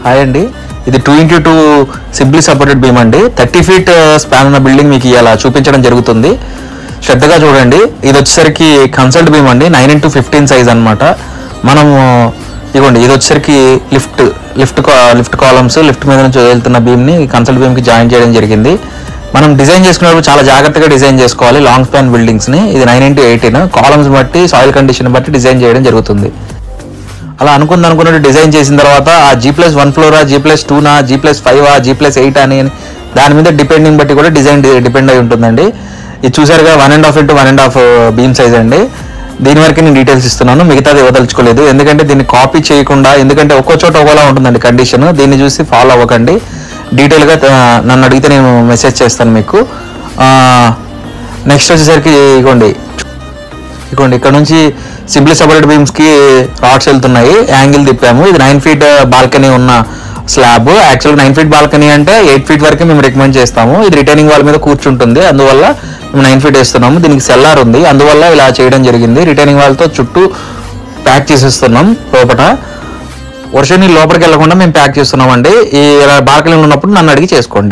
Hi అండి, ఇది 2x2 simply supported beam అండి. 30 feet స్పాన్ ఉన్న బిల్డింగ్ మీకు ఇలా చూపించడం జరుగుతుంది. శ్రద్ధగా చూడండి. ఇది వచ్చేసరికి కన్సల్ట్ బీమ్ అండి, 9x15 సైజ్ అనమాట. మనము ఇదిగోండి, ఇది వచ్చేసరికి లిఫ్ట్ కాలమ్స్, లిఫ్ట్ మీద నుంచి వెళ్తున్న బీమ్ని కన్సల్ట్ బీమ్కి జాయిన్ చేయడం జరిగింది. మనం డిజైన్ చేసుకున్నప్పుడు చాలా జాగ్రత్తగా డిజైన్ చేసుకోవాలి లాంగ్ స్పాన్ బిల్డింగ్స్ని. ఇది 9x18 కాలమ్స్ బట్టి, సాయిల్ కండిషన్ బట్టి డిజైన్ చేయడం జరుగుతుంది. అలా అనుకున్నట్టు డిజైన్ చేసిన తర్వాత ఆ G+1 ఫ్లోరా, G+2నా, G+5 G+8 అని దాని మీద డిపెండింగ్ బట్టి కూడా డిజైన్ డిపెండ్ అయి ఉంటుందండి. ఇది చూసారుగా 1.5 x 1.5 బీమ్ సైజ్ అండి. దీని వరకు నేను డీటెయిల్స్ ఇస్తున్నాను, మిగతాది ఇవ్వదలుచుకోలేదు. ఎందుకంటే దీన్ని కాపీ చేయకుండా, ఎందుకంటే ఒక్కో చోట ఒకలా ఉంటుందండి కండిషన్. దీన్ని చూసి ఫాలో అవ్వకండి. డీటెయిల్గా నన్ను అడిగితే నేను మెసేజ్ చేస్తాను మీకు. నెక్స్ట్ వచ్చేసరికి ఇగోండి ఇక్కడ నుంచి సింప్లీ సపోర్టెడ్ బీమ్స్కి రాడ్స్ వెళ్తున్నాయి. యాంగిల్ తిప్పాము. ఇది 9 feet బాల్కనీ ఉన్న స్లాబ్. యాక్చువల్గా 9 feet బాల్కనీ అంటే 8 feet వరకు మేము రికమెండ్ చేస్తాము. ఇది రిటైనింగ్ వాల్ మీద కూర్చుంటుంది, అందువల్ల మేము 9 feet వేస్తున్నాము. దీనికి సెల్లార్ ఉంది, అందువల్ల ఇలా చేయడం జరిగింది. రిటైనింగ్ వాల్తో చుట్టూ ప్యాక్ చేసేస్తున్నాం. లోపల వర్షం నీళ్ళు లోపలికి వెళ్లకుండా మేము ప్యాక్ చేస్తున్నామండి. ఈ బాల్కనీలో ఉన్నప్పుడు నన్ను అడిగి చేసుకోండి.